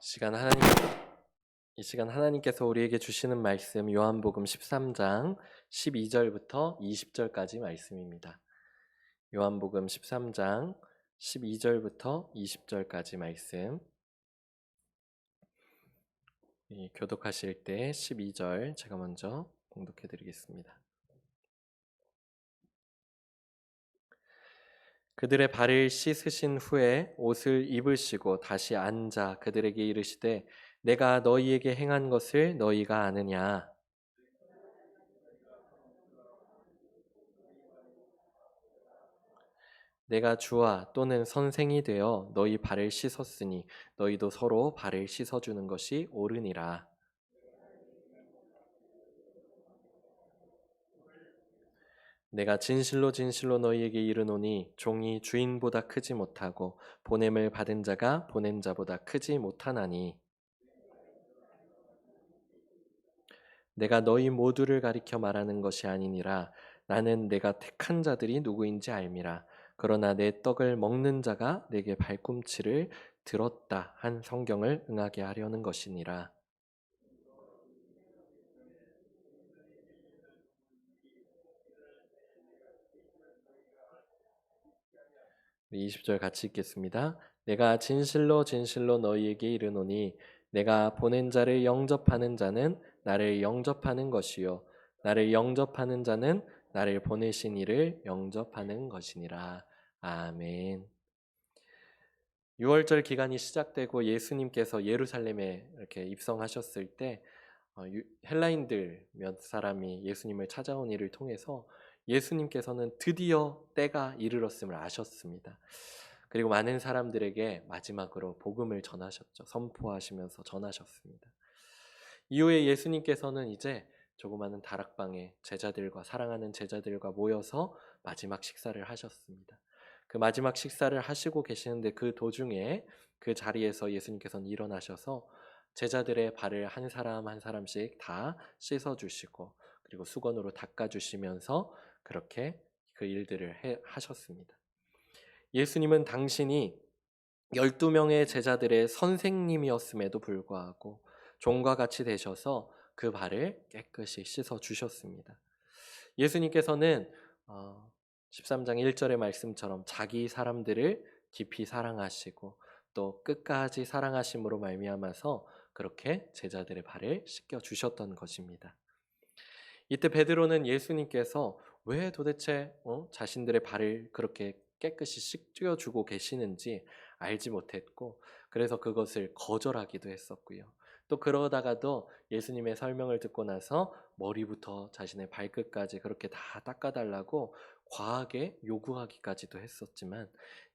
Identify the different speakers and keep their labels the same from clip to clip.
Speaker 1: 시간 하나님, 이 시간 하나님께서 우리에게 주시는 말씀 요한복음 13장 12절부터 20절까지 말씀입니다. 요한복음 13장 12절부터 20절까지 말씀. 교독하실 때 12절 제가 먼저 봉독해 드리겠습니다. 그들의 발을 씻으신 후에 옷을 입으시고 다시 앉아 그들에게 이르시되 내가 너희에게 행한 것을 너희가 아느냐? 내가 주와 또는 선생이 되어 너희 발을 씻었으니 너희도 서로 발을 씻어주는 것이 옳으니라. 내가 진실로 진실로 너희에게 이르노니 종이 주인보다 크지 못하고 보냄을 받은 자가 보낸 자보다 크지 못하나니 내가 너희 모두를 가리켜 말하는 것이 아니니라. 나는 내가 택한 자들이 누구인지 알미라. 그러나 내 떡을 먹는 자가 내게 발꿈치를 들었다 한 성경을 응하게 하려는 것이니라. 20절 같이 읽겠습니다. 내가 진실로 진실로 너희에게 이르노니 내가 보낸 자를 영접하는 자는 나를 영접하는 것이요 나를 영접하는 자는 나를 보내신 이를 영접하는 것이니라. 아멘. 6월절 기간이 시작되고 예수님께서 예루살렘에 이렇게 입성하셨을 때 헬라인들 몇 사람이 예수님을 찾아온 일을 통해서 예수님께서는 드디어 때가 이르렀음을 아셨습니다. 그리고 많은 사람들에게 마지막으로 복음을 전하셨죠. 선포하시면서 전하셨습니다. 이후에 예수님께서는 이제 조그마한 다락방에 제자들과 사랑하는 제자들과 모여서 마지막 식사를 하셨습니다. 그 마지막 식사를 하시고 계시는데 그 도중에 그 자리에서 예수님께서는 일어나셔서 제자들의 발을 한 사람 한 사람씩 다 씻어 주시고 그리고 수건으로 닦아 주시면서 그렇게 그 일들을 하셨습니다. 예수님은 당신이 12명의 제자들의 선생님이었음에도 불구하고 종과 같이 되셔서 그 발을 깨끗이 씻어 주셨습니다. 예수님께서는 13장 1절의 말씀처럼 자기 사람들을 깊이 사랑하시고 또 끝까지 사랑하심으로 말미암아서 그렇게 제자들의 발을 씻겨 주셨던 것입니다. 이때 베드로는 예수님께서 왜 도대체 자신들의 발을 그렇게 깨끗이 씻겨 주고 계시는지 알지 못했고 그래서 그것을 거절하기도 했었고요. 또 그러다가도 예수님의 설명을 듣고 나서 머리부터 자신의 발끝까지 그렇게 다 닦아달라고 과하게 요구하기까지도 했었지만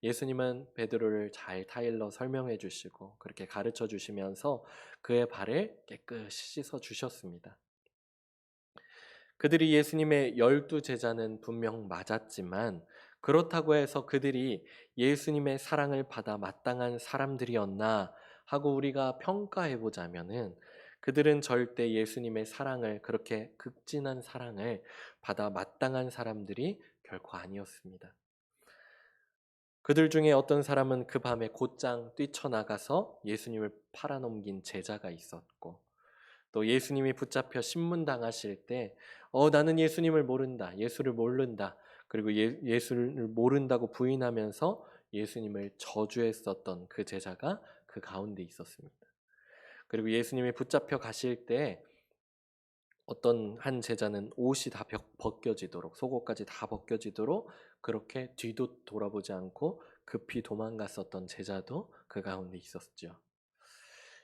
Speaker 1: 예수님은 베드로를 잘 타일러 설명해 주시고 그렇게 가르쳐 주시면서 그의 발을 깨끗이 씻어 주셨습니다. 그들이 예수님의 12제자는 분명 맞았지만 그렇다고 해서 그들이 예수님의 사랑을 받아 마땅한 사람들이었나 하고 우리가 평가해 보자면은 그들은 절대 예수님의 사랑을 그렇게 극진한 사랑을 받아 마땅한 사람들이 결코 아니었습니다. 그들 중에 어떤 사람은 그 밤에 곧장 뛰쳐나가서 예수님을 팔아넘긴 제자가 있었고 또 예수님이 붙잡혀 신문당하실 때 나는 예수님을 모른다. 예수를 모른다. 그리고 예수를 모른다고 부인하면서 예수님을 저주했었던 그 제자가 그 가운데 있었습니다. 그리고 예수님이 붙잡혀 가실 때 어떤 한 제자는 옷이 다 벗겨지도록 속옷까지 다 벗겨지도록 그렇게 뒤도 돌아보지 않고 급히 도망갔었던 제자도 그 가운데 있었죠.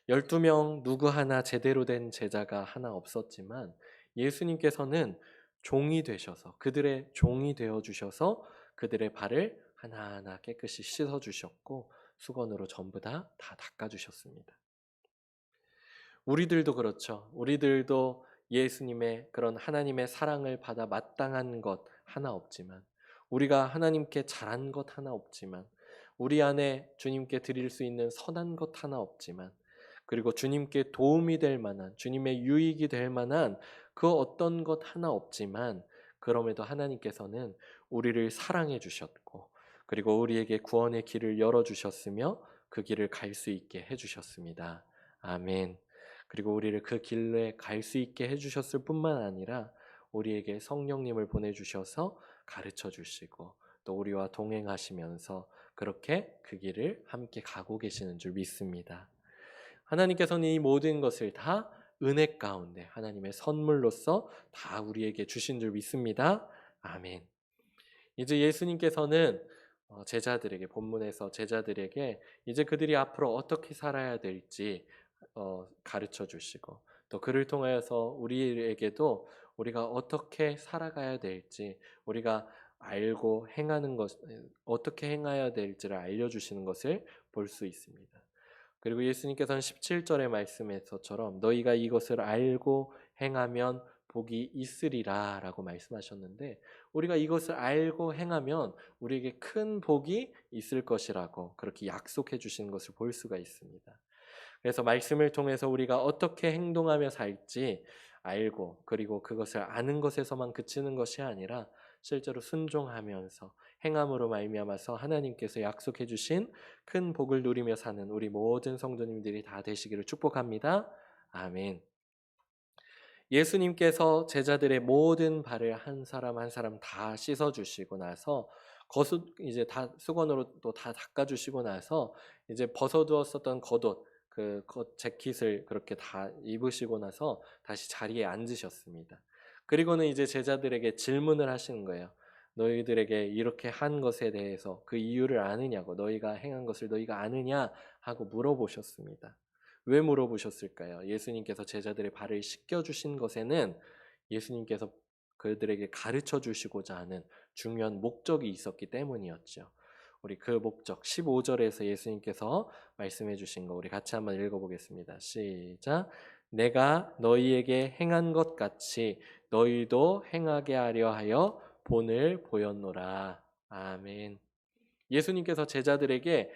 Speaker 1: 12명 누구 하나 제대로 된 제자가 하나 없었지만 예수님께서는 종이 되셔서 그들의 종이 되어 주셔서 그들의 발을 하나하나 깨끗이 씻어 주셨고 수건으로 전부 다 닦아 주셨습니다. 우리들도 그렇죠. 우리들도 예수님의 그런 하나님의 사랑을 받아 마땅한 것 하나 없지만 우리가 하나님께 잘한 것 하나 없지만 우리 안에 주님께 드릴 수 있는 선한 것 하나 없지만 그리고 주님께 도움이 될 만한 주님의 유익이 될 만한 그 어떤 것 하나 없지만 그럼에도 하나님께서는 우리를 사랑해 주셨고 그리고 우리에게 구원의 길을 열어 주셨으며 그 길을 갈 수 있게 해 주셨습니다. 아멘. 그리고 우리를 그 길에 갈 수 있게 해주셨을 뿐만 아니라 우리에게 성령님을 보내주셔서 가르쳐 주시고 또 우리와 동행하시면서 그렇게 그 길을 함께 가고 계시는 줄 믿습니다. 하나님께서는 이 모든 것을 다 은혜 가운데 하나님의 선물로서 다 우리에게 주신 줄 믿습니다. 아멘. 이제 예수님께서는 제자들에게 본문에서 제자들에게 이제 그들이 앞으로 어떻게 살아야 될지 가르쳐 주시고 또 그를 통하여서 우리에게도 우리가 어떻게 살아가야 될지 우리가 알고 행하는 것 어떻게 행해야 될지를 알려주시는 것을 볼 수 있습니다. 그리고 예수님께서는 17절의 말씀에서처럼 너희가 이것을 알고 행하면 복이 있으리라 라고 말씀하셨는데 우리가 이것을 알고 행하면 우리에게 큰 복이 있을 것이라고 그렇게 약속해 주시는 것을 볼 수가 있습니다. 그래서 말씀을 통해서 우리가 어떻게 행동하며 살지 알고 그리고 그것을 아는 것에서만 그치는 것이 아니라 실제로 순종하면서 행함으로 말미암아서 하나님께서 약속해 주신 큰 복을 누리며 사는 우리 모든 성도님들이 다 되시기를 축복합니다. 아멘. 예수님께서 제자들의 모든 발을 한 사람 한 사람 다 씻어 주시고 나서 이제 다 수건으로 또 다 닦아 주시고 나서 이제 벗어두었었던 겉옷 그 재킷을 그렇게 다 입으시고 나서 다시 자리에 앉으셨습니다. 그리고는 이제 제자들에게 질문을 하시는 거예요. 너희들에게 이렇게 한 것에 대해서 그 이유를 아느냐고 너희가 행한 것을 너희가 아느냐 하고 물어보셨습니다. 왜 물어보셨을까요? 예수님께서 제자들의 발을 씻겨주신 것에는 예수님께서 그들에게 가르쳐 주시고자 하는 중요한 목적이 있었기 때문이었죠. 우리 그 목적 15절에서 예수님께서 말씀해 주신 거 우리 같이 한번 읽어보겠습니다. 시작. 내가 너희에게 행한 것 같이 너희도 행하게 하려 하여 본을 보였노라. 아멘. 예수님께서 제자들에게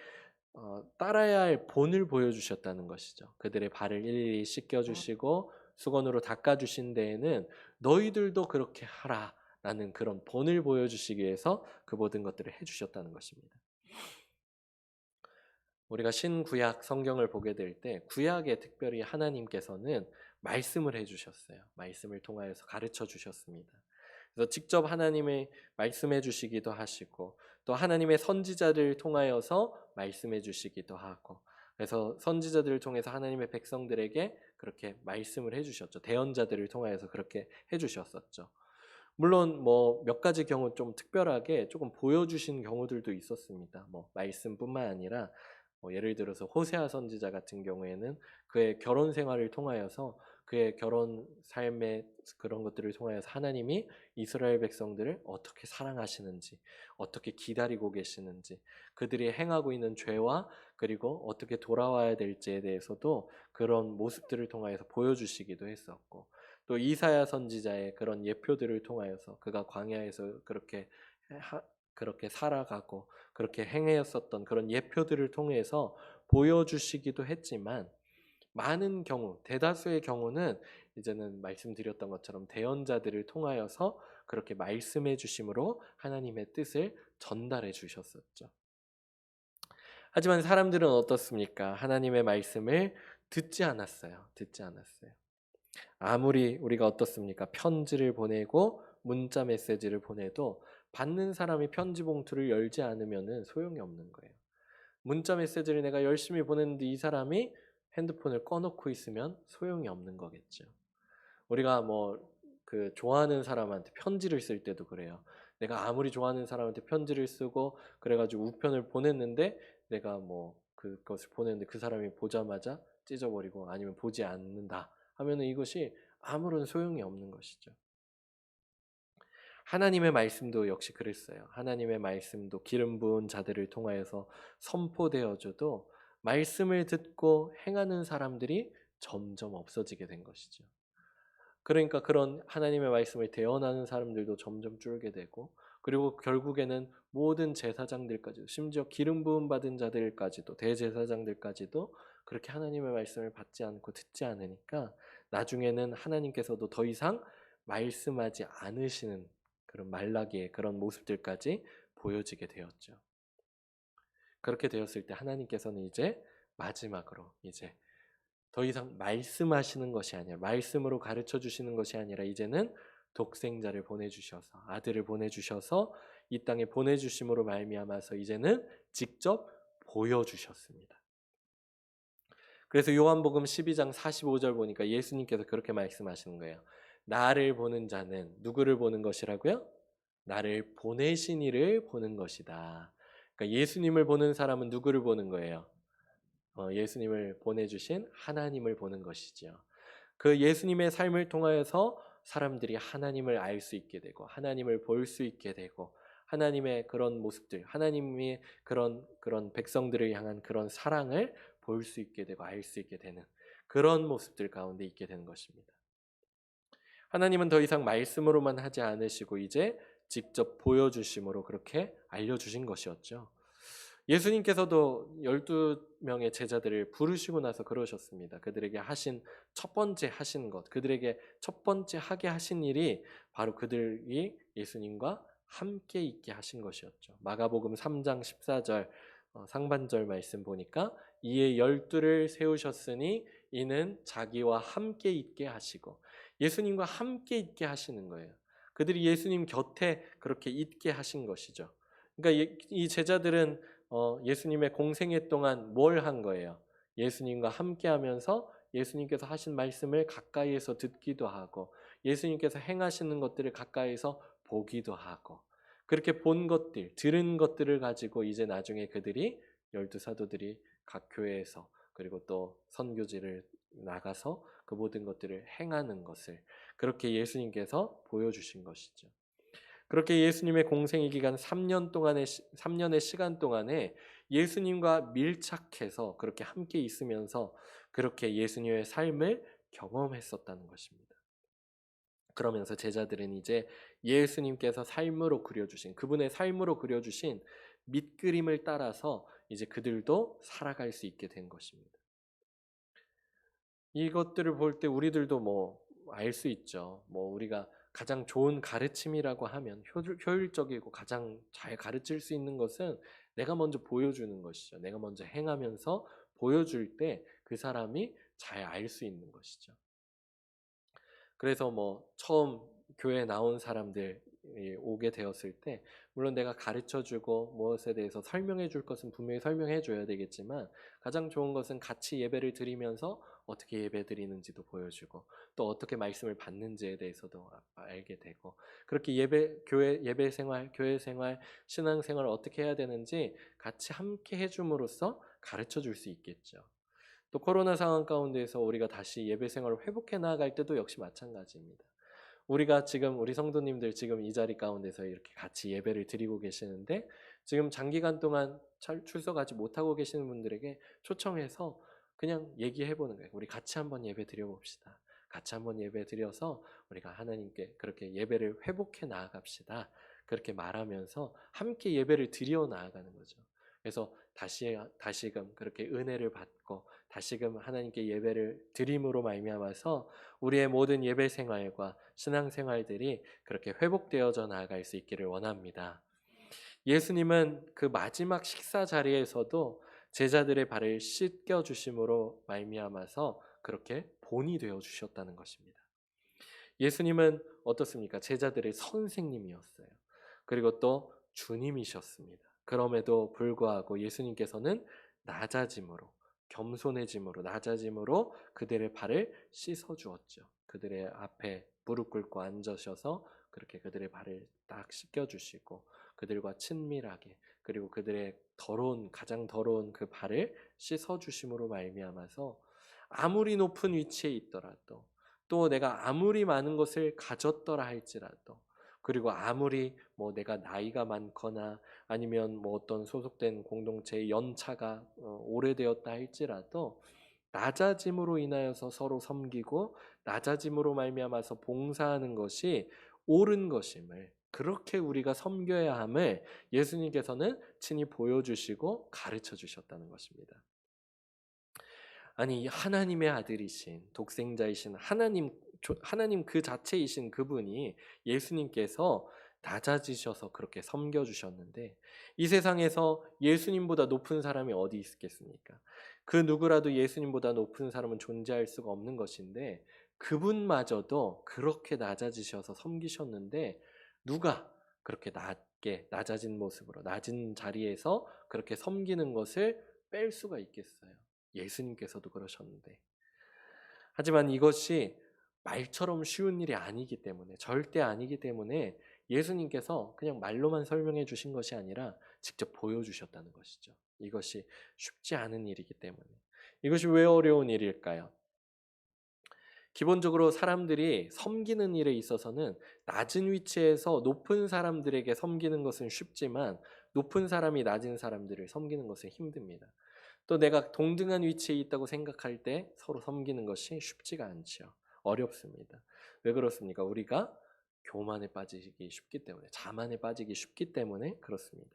Speaker 1: 따라야 할 본을 보여주셨다는 것이죠. 그들의 발을 일일이 씻겨주시고 수건으로 닦아주신 데에는 너희들도 그렇게 하라라는 그런 본을 보여주시기 위해서 그 모든 것들을 해주셨다는 것입니다. 우리가 신구약 성경을 보게 될 때 구약에 특별히 하나님께서는 말씀을 해주셨어요. 말씀을 통하여서 가르쳐 주셨습니다. 그래서 직접 하나님의 말씀해 주시기도 하시고 또 하나님의 선지자를 통하여서 말씀해 주시기도 하고 그래서 선지자들을 통해서 하나님의 백성들에게 그렇게 말씀을 해주셨죠. 대언자들을 통하여서 그렇게 해주셨었죠. 물론 뭐 몇 가지 경우 좀 특별하게 조금 보여주신 경우들도 있었습니다. 뭐 말씀뿐만 아니라 뭐 예를 들어서 호세아 선지자 같은 경우에는 그의 결혼 생활을 통하여서 그의 결혼 삶의 그런 것들을 통하여서 하나님이 이스라엘 백성들을 어떻게 사랑하시는지, 어떻게 기다리고 계시는지, 그들이 행하고 있는 죄와 그리고 어떻게 돌아와야 될지에 대해서도 그런 모습들을 통하여서 보여주시기도 했었고, 또 이사야 선지자의 그런 예표들을 통하여서 그가 광야에서 그렇게 살아가고 그렇게 행하였었던 그런 예표들을 통해서 보여주시기도 했지만 많은 경우, 대다수의 경우는 이제는 말씀드렸던 것처럼 대언자들을 통하여서 그렇게 말씀해 주심으로 하나님의 뜻을 전달해 주셨었죠. 하지만 사람들은 어떻습니까? 하나님의 말씀을 듣지 않았어요. 듣지 않았어요. 아무리 우리가 어떻습니까? 편지를 보내고 문자 메시지를 보내도 받는 사람이 편지 봉투를 열지 않으면 소용이 없는 거예요. 문자 메시지를 내가 열심히 보냈는데 이 사람이 핸드폰을 꺼놓고 있으면 소용이 없는 거겠죠. 우리가 좋아하는 사람한테 편지를 쓸 때도 그래요. 내가 아무리 좋아하는 사람한테 편지를 쓰고 그래가지고 우편을 보냈는데 내가 그것을 보냈는데 그 사람이 보자마자 찢어버리고 아니면 보지 않는다 하면은 이것이 아무런 소용이 없는 것이죠. 하나님의 말씀도 역시 그랬어요. 하나님의 말씀도 기름 부은 자들을 통하여서 선포되어져도 말씀을 듣고 행하는 사람들이 점점 없어지게 된 것이죠. 그러니까 그런 하나님의 말씀을 대언하는 사람들도 점점 줄게 되고 그리고 결국에는 모든 제사장들까지도 심지어 기름 부음 받은 자들까지도 대제사장들까지도 그렇게 하나님의 말씀을 받지 않고 듣지 않으니까 나중에는 하나님께서도 더 이상 말씀하지 않으시는 그런 말라기의 그런 모습들까지 보여지게 되었죠. 그렇게 되었을 때 하나님께서는 이제 마지막으로 이제 더 이상 말씀하시는 것이 아니라 말씀으로 가르쳐 주시는 것이 아니라 이제는 독생자를 보내주셔서 아들을 보내주셔서 이 땅에 보내주심으로 말미암아서 이제는 직접 보여주셨습니다. 그래서 요한복음 12장 45절 보니까 예수님께서 그렇게 말씀하시는 거예요. 나를 보는 자는 누구를 보는 것이라고요? 나를 보내신 이를 보는 것이다. 그러니까 예수님을 보는 사람은 누구를 보는 거예요? 예수님을 보내주신 하나님을 보는 것이죠. 그 예수님의 삶을 통하여서 사람들이 하나님을 알 수 있게 되고 하나님을 볼 수 있게 되고 하나님의 그런 모습들, 하나님이 그런 백성들을 향한 그런 사랑을 볼 수 있게 되고 알 수 있게 되는 그런 모습들 가운데 있게 되는 것입니다. 하나님은 더 이상 말씀으로만 하지 않으시고 이제 직접 보여주심으로 그렇게 알려주신 것이었죠. 예수님께서도 12명의 제자들을 부르시고 나서 그러셨습니다. 그들에게 하신 첫 번째 하신 것, 그들에게 첫 번째 하게 하신 일이 바로 그들이 예수님과 함께 있게 하신 것이었죠. 마가복음 3장 14절 상반절 말씀 보니까 이에 12를 세우셨으니 이는 자기와 함께 있게 하시고 예수님과 함께 있게 하시는 거예요. 그들이 예수님 곁에 그렇게 있게 하신 것이죠. 그러니까 이 제자들은 예수님의 공생애 동안 뭘 한 거예요? 예수님과 함께 하면서 예수님께서 하신 말씀을 가까이에서 듣기도 하고 예수님께서 행하시는 것들을 가까이에서 보기도 하고 그렇게 본 것들, 들은 것들을 가지고 이제 나중에 그들이 12사도들이 각 교회에서 그리고 또 선교지를 나가서 그 모든 것들을 행하는 것을 그렇게 예수님께서 보여주신 것이죠. 그렇게 예수님의 공생의 기간 3년의 시간 동안에 예수님과 밀착해서 그렇게 함께 있으면서 그렇게 예수님의 삶을 경험했었다는 것입니다. 그러면서 제자들은 이제 예수님께서 삶으로 그려주신 그분의 삶으로 그려주신 밑그림을 따라서 이제 그들도 살아갈 수 있게 된 것입니다. 이것들을 볼 때 우리들도 뭐 알 수 있죠. 뭐 우리가 가장 좋은 가르침이라고 하면 효율적이고 가장 잘 가르칠 수 있는 것은 내가 먼저 보여주는 것이죠. 내가 먼저 행하면서 보여줄 때 그 사람이 잘 알 수 있는 것이죠. 그래서 뭐 처음 교회에 나온 사람들이 오게 되었을 때 물론 내가 가르쳐주고 무엇에 대해서 설명해 줄 것은 분명히 설명해 줘야 되겠지만 가장 좋은 것은 같이 예배를 드리면서 어떻게 예배 드리는지도 보여주고 또 어떻게 말씀을 받는지에 대해서도 알게 되고 그렇게 예배 생활, 교회 생활, 신앙 생활을 어떻게 해야 되는지 같이 함께 해줌으로써 가르쳐 줄 수 있겠죠. 또 코로나 상황 가운데에서 우리가 다시 예배 생활을 회복해 나아갈 때도 역시 마찬가지입니다. 우리가 지금 우리 성도님들 지금 이 자리 가운데서 이렇게 같이 예배를 드리고 계시는데 지금 장기간 동안 출석하지 못하고 계시는 분들에게 초청해서 그냥 얘기해 보는 거예요. 우리 같이 한번 예배 드려 봅시다. 같이 한번 예배 드려서 우리가 하나님께 그렇게 예배를 회복해 나아갑시다. 그렇게 말하면서 함께 예배를 드려 나아가는 거죠. 그래서 다시금 그렇게 은혜를 받고 다시금 하나님께 예배를 드림으로 말미암아서 우리의 모든 예배 생활과 신앙 생활들이 그렇게 회복되어져 나아갈 수 있기를 원합니다. 예수님은 그 마지막 식사 자리에서도 제자들의 발을 씻겨 주심으로 말미암아서 그렇게 본이 되어 주셨다는 것입니다. 예수님은 어떻습니까? 제자들의 선생님이었어요. 그리고 또 주님이셨습니다. 그럼에도 불구하고 예수님께서는 낮아짐으로 겸손해짐으로 낮아짐으로 그들의 발을 씻어 주었죠. 그들의 앞에 무릎 꿇고 앉으셔서 그렇게 그들의 발을 딱 씻겨 주시고 그들과 친밀하게 그리고 그들의 가장 더러운 그 발을 씻어 주심으로 말미암아서 아무리 높은 위치에 있더라도 또 내가 아무리 많은 것을 가졌더라 할지라도 그리고 아무리 뭐 내가 나이가 많거나 아니면 뭐 어떤 소속된 공동체의 연차가 오래되었다 할지라도 낮아짐으로 인하여서 서로 섬기고 낮아짐으로 말미암아서 봉사하는 것이 옳은 것임을 그렇게 우리가 섬겨야 함을 예수님께서는 친히 보여주시고 가르쳐 주셨다는 것입니다. 아니 하나님의 아들이신 독생자이신 하나님 그 자체이신 그분이 예수님께서 낮아지셔서 그렇게 섬겨주셨는데 이 세상에서 예수님보다 높은 사람이 어디 있겠습니까? 그 누구라도 예수님보다 높은 사람은 존재할 수가 없는 것인데 그분마저도 그렇게 낮아지셔서 섬기셨는데 누가 그렇게 낮게 낮아진 모습으로 낮은 자리에서 그렇게 섬기는 것을 뺄 수가 있겠어요? 예수님께서도 그러셨는데. 하지만 이것이 말처럼 쉬운 일이 아니기 때문에 절대 아니기 때문에 예수님께서 그냥 말로만 설명해 주신 것이 아니라 직접 보여주셨다는 것이죠. 이것이 쉽지 않은 일이기 때문에. 이것이 왜 어려운 일일까요? 기본적으로 사람들이 섬기는 일에 있어서는 낮은 위치에서 높은 사람들에게 섬기는 것은 쉽지만 높은 사람이 낮은 사람들을 섬기는 것은 힘듭니다. 또 내가 동등한 위치에 있다고 생각할 때 서로 섬기는 것이 쉽지가 않죠. 어렵습니다. 왜 그렇습니까? 우리가 교만에 빠지기 쉽기 때문에, 자만에 빠지기 쉽기 때문에 그렇습니다.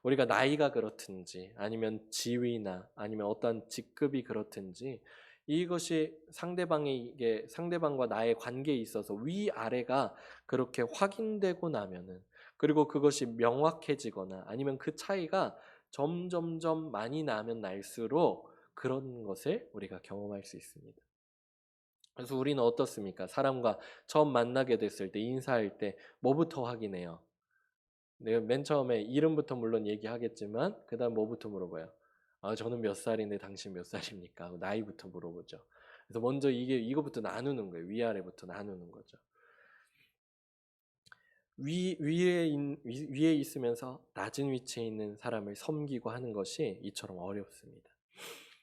Speaker 1: 우리가 나이가 그렇든지 아니면 지위나 아니면 어떤 직급이 그렇든지 이것이 상대방과 나의 관계에 있어서 위아래가 그렇게 확인되고 나면은 그리고 그것이 명확해지거나 아니면 그 차이가 점점점 많이 나면 날수록 그런 것을 우리가 경험할 수 있습니다. 그래서 우리는 어떻습니까? 사람과 처음 만나게 됐을 때 인사할 때 뭐부터 확인해요? 내가 맨 처음에 이름부터 물론 얘기하겠지만 그다음 뭐부터 물어봐요? 아, 저는 몇 살인데 당신 몇 살입니까? 하고 나이부터 물어보죠. 그래서 먼저 이거부터 나누는 거예요. 위아래부터 나누는 거죠. 위에 있으면서 낮은 위치에 있는 사람을 섬기고 하는 것이 이처럼 어렵습니다.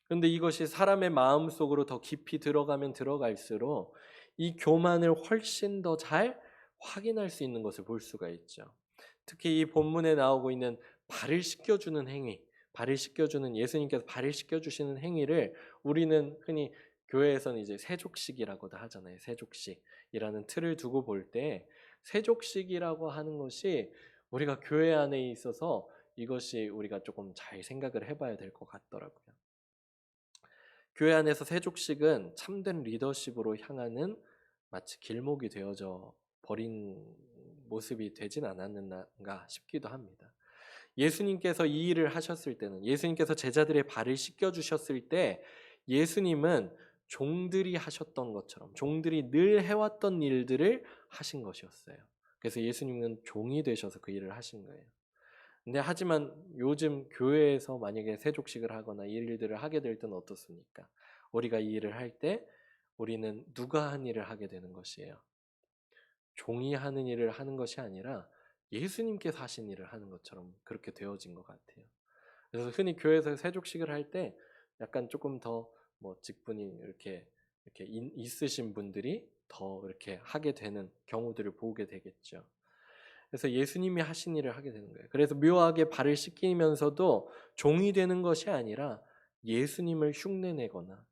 Speaker 1: 그런데 이것이 사람의 마음 속으로 더 깊이 들어가면 들어갈수록 이 교만을 훨씬 더 잘 확인할 수 있는 것을 볼 수가 있죠. 특히 이 본문에 나오고 있는 발을 씻겨주는 행위, 발을 씻겨주는 예수님께서 발을 씻겨주시는 행위를 우리는 흔히 교회에서는 이제 세족식이라고도 하잖아요. 세족식이라는 틀을 두고 볼 때 세족식이라고 하는 것이 우리가 교회 안에 있어서 이것이 우리가 조금 잘 생각을 해봐야 될 것 같더라고요. 교회 안에서 세족식은 참된 리더십으로 향하는 마치 길목이 되어져 버린 모습이 되진 않았는가 싶기도 합니다. 예수님께서 이 일을 하셨을 때는 예수님께서 제자들의 발을 씻겨 주셨을 때 예수님은 종들이 하셨던 것처럼 종들이 늘 해왔던 일들을 하신 것이었어요. 그래서 예수님은 종이 되셔서 그 일을 하신 거예요. 근데 하지만 요즘 교회에서 만약에 세족식을 하거나 이 일들을 하게 될 때는 어떻습니까? 우리가 이 일을 할 때 우리는 누가 한 일을 하게 되는 것이에요. 종이 하는 일을 하는 것이 아니라 예수님께서 하신 일을 하는 것처럼 그렇게 되어진 것 같아요. 그래서 흔히 교회에서 세족식을 할 때 약간 조금 더 뭐 직분이 이렇게 있으신 분들이 더 이렇게 하게 되는 경우들을 보게 되겠죠. 그래서 예수님이 하신 일을 하게 되는 거예요. 그래서 묘하게 발을 씻기면서도 종이 되는 것이 아니라 예수님을 흉내내거나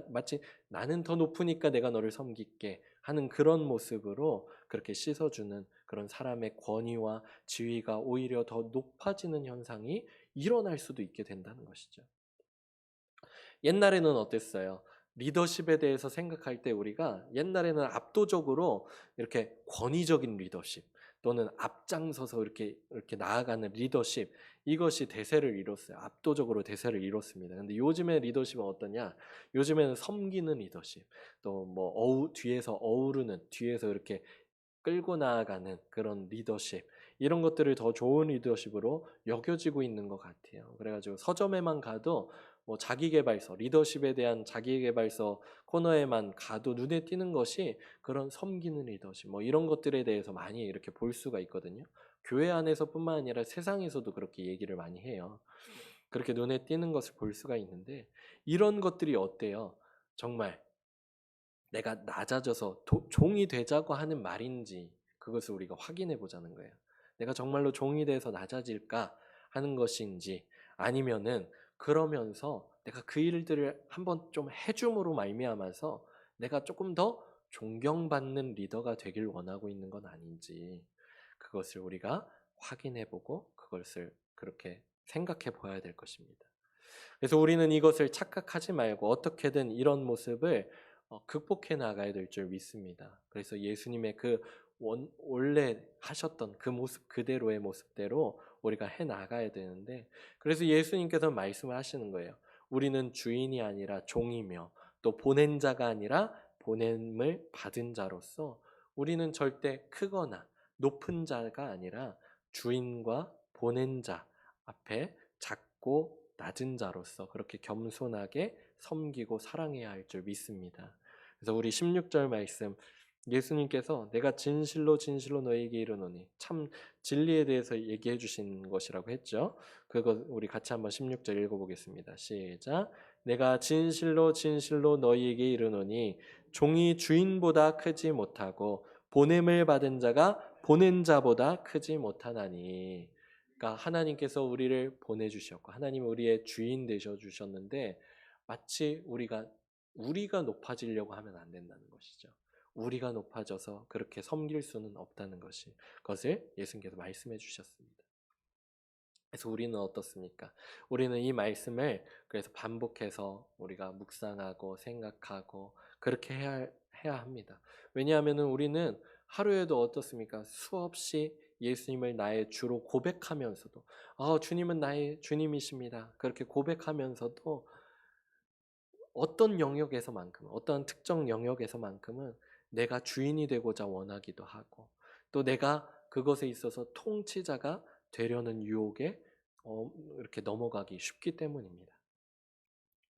Speaker 1: 마치 나는 더 높으니까 내가 너를 섬길게 하는 그런 모습으로 그렇게 씻어주는 그런 사람의 권위와 지위가 오히려 더 높아지는 현상이 일어날 수도 있게 된다는 것이죠. 옛날에는 어땠어요? 리더십에 대해서 생각할 때 우리가 옛날에는 압도적으로 이렇게 권위적인 리더십 또는 앞장서서 이렇게 나아가는 리더십 이것이 대세를 이뤘어요. 압도적으로 대세를 이뤘습니다. 근데 요즘의 리더십은 어떠냐? 요즘에는 섬기는 리더십, 또 뭐 뒤에서 어우르는, 뒤에서 이렇게 끌고 나아가는 그런 리더십 이런 것들을 더 좋은 리더십으로 여겨지고 있는 것 같아요. 그래가지고 서점에만 가도 뭐 자기계발서, 리더십에 대한 자기계발서 코너에만 가도 눈에 띄는 것이 그런 섬기는 리더십, 뭐 이런 것들에 대해서 많이 이렇게 볼 수가 있거든요. 교회 안에서뿐만 아니라 세상에서도 그렇게 얘기를 많이 해요. 그렇게 눈에 띄는 것을 볼 수가 있는데 이런 것들이 어때요? 정말 내가 낮아져서 종이 되자고 하는 말인지 그것을 우리가 확인해 보자는 거예요. 내가 정말로 종이 돼서 낮아질까 하는 것인지 아니면은 그러면서 내가 그 일들을 한번 좀 해줌으로 말미암아서 내가 조금 더 존경받는 리더가 되길 원하고 있는 건 아닌지 그것을 우리가 확인해 보고 그것을 그렇게 생각해 보아야 될 것입니다. 그래서 우리는 이것을 착각하지 말고 어떻게든 이런 모습을 극복해 나가야 될 줄 믿습니다. 그래서 예수님의 그 원래 하셨던 그 모습 그대로의 모습대로 우리가 해 나가야 되는데 그래서 예수님께서 말씀을 하시는 거예요. 우리는 주인이 아니라 종이며 또 보낸 자가 아니라 보냄을 받은 자로서 우리는 절대 크거나 높은 자가 아니라 주인과 보낸 자 앞에 작고 낮은 자로서 그렇게 겸손하게 섬기고 사랑해야 할 줄 믿습니다. 그래서 우리 16절 말씀 예수님께서 내가 진실로 진실로 너희에게 이르노니 참 진리에 대해서 얘기해 주신 것이라고 했죠. 그거 우리 같이 한번 16절 읽어보겠습니다. 시작. 내가 진실로 진실로 너희에게 이르노니 종이 주인보다 크지 못하고 보냄을 받은 자가 보낸 자보다 크지 못하나니. 그러니까 하나님께서 우리를 보내주셨고 하나님은 우리의 주인 되셔 주셨는데 마치 우리가 높아지려고 하면 안 된다는 것이죠. 우리가 높아져서 그렇게 섬길 수는 없다는 것을 예수님께서 말씀해 주셨습니다. 그래서 우리는 어떻습니까? 우리는 이 말씀을 그래서 반복해서 우리가 묵상하고 생각하고 그렇게 해야 합니다. 왜냐하면 우리는 하루에도 어떻습니까? 수없이 예수님을 나의 주로 고백하면서도 주님은 나의 주님이십니다. 그렇게 고백하면서도 어떤 영역에서만큼은 어떤 특정 영역에서만큼은 내가 주인이 되고자 원하기도 하고 또 내가 그것에 있어서 통치자가 되려는 유혹에 이렇게 넘어가기 쉽기 때문입니다.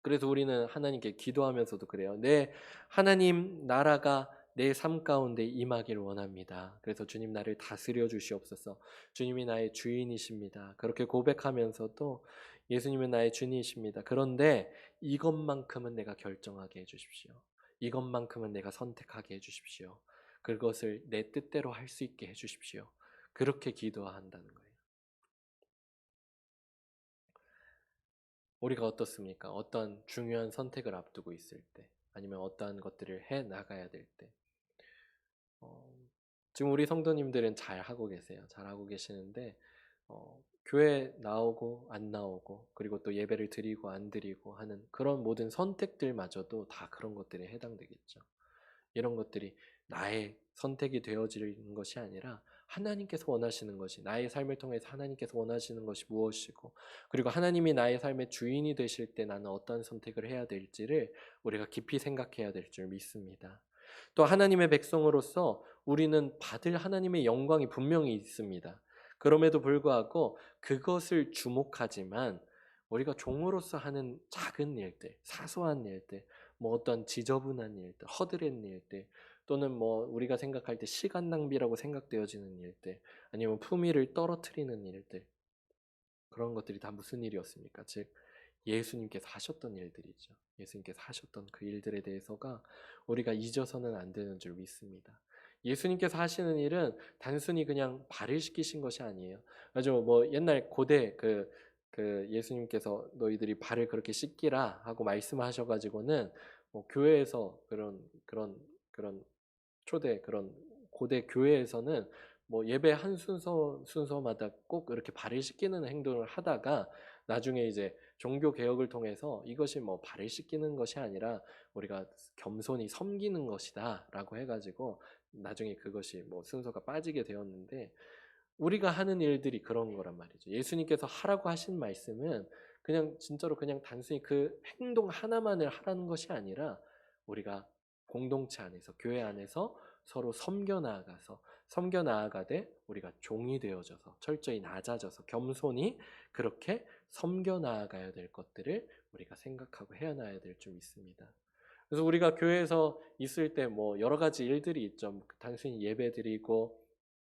Speaker 1: 그래서 우리는 하나님께 기도하면서도 그래요. 네, 하나님 나라가 내 삶 가운데 임하기를 원합니다. 그래서 주님 나를 다스려 주시옵소서. 주님이 나의 주인이십니다. 그렇게 고백하면서도 예수님은 나의 주인이십니다. 그런데 이것만큼은 내가 결정하게 해주십시오. 이것만큼은 내가 선택하게 해주십시오. 그것을 내 뜻대로 할 수 있게 해주십시오. 그렇게 기도한다는 거예요. 우리가 어떻습니까? 어떤 중요한 선택을 앞두고 있을 때, 아니면 어떠한 것들을 해 나가야 될 때, 어, 지금 우리 성도님들은 잘 하고 계세요. 잘 하고 계시는데, 교회 나오고 안 나오고, 그리고 또 예배를 드리고 안 드리고 하는 그런 모든 선택들마저도 다 그런 것들에 해당되겠죠. 이런 것들이 나의 선택이 되어지는 것이 아니라 하나님께서 원하시는 것이 나의 삶을 통해서 하나님께서 원하시는 것이 무엇이고 그리고 하나님이 나의 삶의 주인이 되실 때 나는 어떤 선택을 해야 될지를 우리가 깊이 생각해야 될 줄 믿습니다. 또 하나님의 백성으로서 우리는 받을 하나님의 영광이 분명히 있습니다. 그럼에도 불구하고 그것을 주목하지만 우리가 종으로서 하는 작은 일들, 사소한 일들, 뭐 어떤 지저분한 일들, 허드렛 일들, 또는 뭐 우리가 생각할 때 시간 낭비라고 생각되어지는 일들, 아니면 품위를 떨어뜨리는 일들, 그런 것들이 다 무슨 일이었습니까? 즉 예수님께서 하셨던 일들이죠. 예수님께서 하셨던 그 일들에 대해서가 우리가 잊어서는 안 되는 줄 믿습니다. 예수님께서 하시는 일은 단순히 그냥 발을 씻기신 것이 아니에요. 아주 뭐 옛날 고대 그 예수님께서 너희들이 발을 그렇게 씻기라 하고 말씀하셔가지고는 뭐 교회에서 그런 초대 그런 고대 교회에서는 뭐 예배 한 순서마다 꼭 이렇게 발을 씻기는 행동을 하다가 나중에 이제 종교 개혁을 통해서 이것이 뭐 발을 씻기는 것이 아니라 우리가 겸손히 섬기는 것이다라고 해가지고 나중에 그것이 뭐 순서가 빠지게 되었는데 우리가 하는 일들이 그런 거란 말이죠. 예수님께서 하라고 하신 말씀은 그냥 진짜로 그냥 단순히 그 행동 하나만을 하라는 것이 아니라 우리가 공동체 안에서 교회 안에서 서로 섬겨 나아가되 우리가 종이 되어져서 철저히 낮아져서 겸손히 그렇게 섬겨 나아가야 될 것들을 우리가 생각하고 헤어나야 될 줄 믿습니다. 그래서 우리가 교회에서 있을 때 뭐 여러 가지 일들이 있죠. 단순히 예배 드리고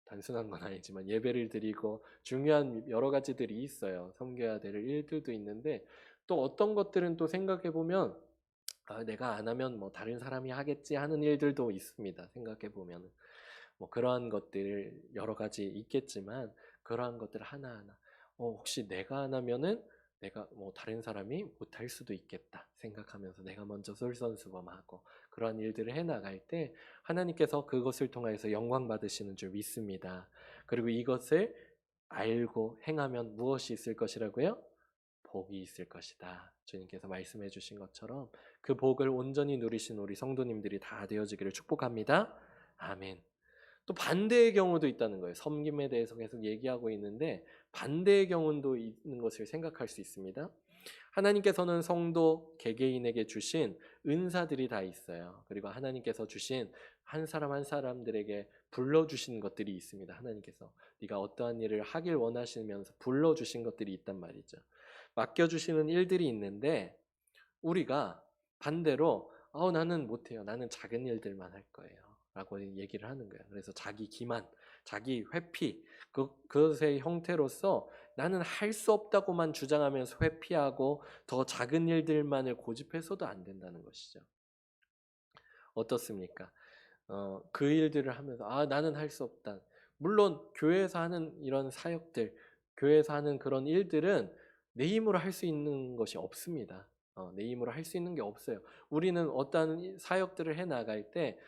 Speaker 1: 단순한 건 아니지만 예배를 드리고 중요한 여러 가지들이 있어요. 섬겨야 될 일들도 있는데 또 어떤 것들은 또 생각해 보면 내가 안 하면 뭐 다른 사람이 하겠지 하는 일들도 있습니다. 생각해 보면 뭐 그러한 것들 여러 가지 있겠지만 그러한 것들 하나하나 혹시 내가 안 하면은 내가 뭐 다른 사람이 못할 수도 있겠다 생각하면서 내가 먼저 솔선수범하고 그러한 일들을 해나갈 때 하나님께서 그것을 통해서 영광 받으시는 줄 믿습니다. 그리고 이것을 알고 행하면 무엇이 있을 것이라고요? 복이 있을 것이다. 주님께서 말씀해 주신 것처럼 그 복을 온전히 누리신 우리 성도님들이 다 되어지기를 축복합니다. 아멘. 또 반대의 경우도 있다는 거예요. 섬김에 대해서 계속 얘기하고 있는데 반대의 경우도 있는 것을 생각할 수 있습니다. 하나님께서는 성도 개개인에게 주신 은사들이 다 있어요. 그리고 하나님께서 주신 한 사람 한 사람들에게 불러주신 것들이 있습니다. 하나님께서 네가 어떠한 일을 하길 원하시면서 불러주신 것들이 있단 말이죠. 맡겨주시는 일들이 있는데 우리가 반대로 나는 못해요. 나는 작은 일들만 할 거예요. 라고 얘기를 하는 거예요. 그래서 자기 기만, 자기 회피, 그것의 형태로서 나는 할 수 없다고만 주장하면서 회피하고 더 작은 일들만을 고집해서도 안 된다는 것이죠. 어떻습니까? 그 일들을 하면서 나는 할 수 없다. 물론 교회에서 하는 이런 사역들, 교회에서 하는 그런 일들은 내 힘으로 할 수 있는 것이 없습니다. 내 힘으로 할 수 있는 게 없어요. 우리는 어떠한 사역들을 해 나갈 때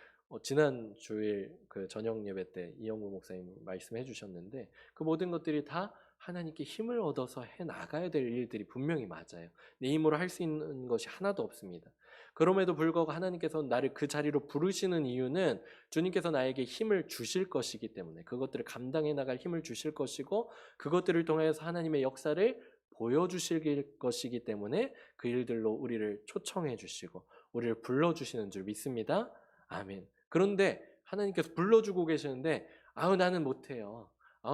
Speaker 1: 지난 주일 그 저녁 예배 때 이영구 목사님 말씀해 주셨는데 그 모든 것들이 다 하나님께 힘을 얻어서 해 나가야 될 일들이 분명히 맞아요. 내 힘으로 할 수 있는 것이 하나도 없습니다. 그럼에도 불구하고 하나님께서 나를 그 자리로 부르시는 이유는 주님께서 나에게 힘을 주실 것이기 때문에 그것들을 감당해 나갈 힘을 주실 것이고 그것들을 통해서 하나님의 역사를 보여주실 것이기 때문에 그 일들로 우리를 초청해 주시고 우리를 불러주시는 줄 믿습니다. 아멘. 그런데 하나님께서 불러주고 계시는데 나는 못해요.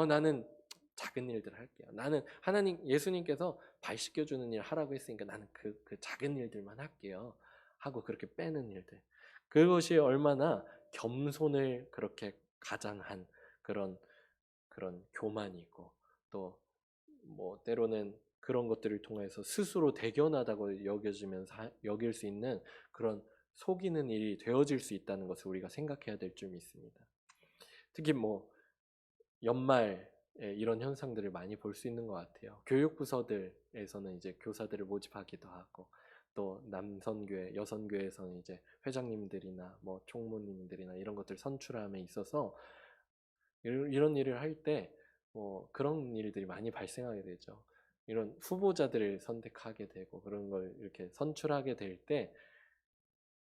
Speaker 1: 나는 작은 일들을 할게요. 나는 예수님께서 발 씻겨주는 일 하라고 했으니까 나는 그 작은 일들만 할게요. 하고 그렇게 빼는 일들. 그것이 얼마나 겸손을 그렇게 가장한 그런 교만이고 또 뭐 때로는 그런 것들을 통해서 스스로 대견하다고 여길 수 있는 그런 속이는 일이 되어질 수 있다는 것을 우리가 생각해야 될 줄 믿습니다. 특히 뭐 연말에 이런 현상들을 많이 볼 수 있는 것 같아요. 교육부서들에서는 이제 교사들을 모집하기도 하고 또 남선교회, 여선교회에서는 이제 회장님들이나 뭐 총무님들이나 이런 것들 선출함에 있어서 이런 일을 할 때 그런 일들이 많이 발생하게 되죠. 이런 후보자들을 선택하게 되고 그런 걸 이렇게 선출하게 될 때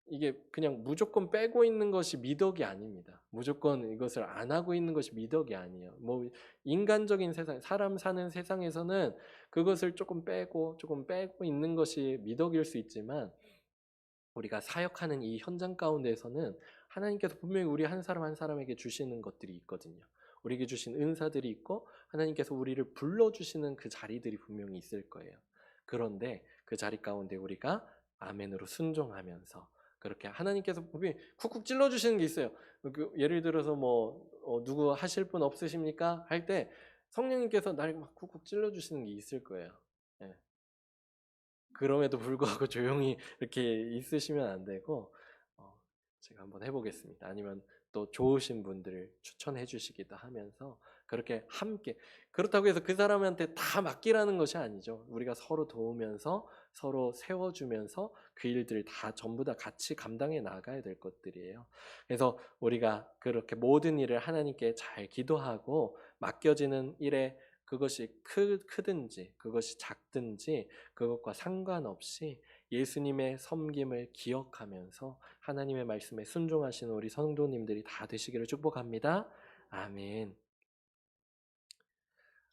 Speaker 1: 이게 그냥 무조건 빼고 있는 것이 미덕이 아닙니다. 무조건 이것을 안 하고 있는 것이 미덕이 아니에요. 뭐 인간적인 세상, 사람 사는 세상에서는 그것을 조금 빼고 있는 것이 미덕일 수 있지만 우리가 사역하는 이 현장 가운데에서는 하나님께서 분명히 우리 한 사람 한 사람에게 주시는 것들이 있거든요. 우리에게 주신 은사들이 있고 하나님께서 우리를 불러주시는 그 자리들이 분명히 있을 거예요. 그런데 그 자리 가운데 우리가 아멘으로 순종하면서 그렇게 하나님께서 분명히 쿡쿡 찔러주시는 게 있어요. 예를 들어서 누구 하실 분 없으십니까? 할 때 성령님께서 나를 막 쿡쿡 찔러주시는 게 있을 거예요. 예. 그럼에도 불구하고 조용히 이렇게 있으시면 안 되고 제가 한번 해보겠습니다. 아니면 또 좋으신 분들을 추천해 주시기도 하면서 그렇게 함께 그렇다고 해서 그 사람한테 다 맡기라는 것이 아니죠. 우리가 서로 도우면서 서로 세워주면서 그 일들을 다 전부 다 같이 감당해 나가야 될 것들이에요. 그래서 우리가 그렇게 모든 일을 하나님께 잘 기도하고 맡겨지는 일에 그것이 크든지 그것이 작든지 그것과 상관없이 예수님의 섬김을 기억하면서 하나님의 말씀에 순종하시는 우리 성도님들이 다 되시기를 축복합니다. 아멘.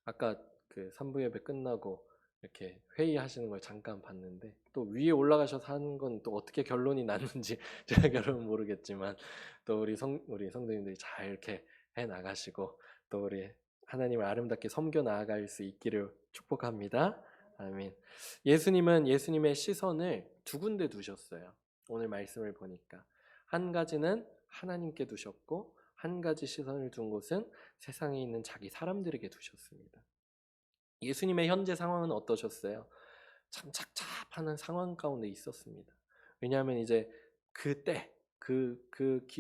Speaker 1: 아까 그 3부 예배 끝나고 이렇게 회의하시는 걸 잠깐 봤는데 또 위에 올라가셔서 하는 건 또 어떻게 결론이 났는지 제가 결론은 모르겠지만 또 우리 성도님들이 잘 이렇게 해 나가시고 또 우리 하나님을 아름답게 섬겨 나아갈 수 있기를 축복합니다. 아멘. 예수님은 예수님의 시선을 두 군데 두셨어요. 오늘 말씀을 보니까 한 가지는 하나님께 두셨고 한 가지 시선을 둔 곳은 세상에 있는 자기 사람들에게 두셨습니다. 예수님의 현재 상황은 어떠셨어요? 참 착잡하는 상황 가운데 있었습니다. 왜냐하면 이제 그때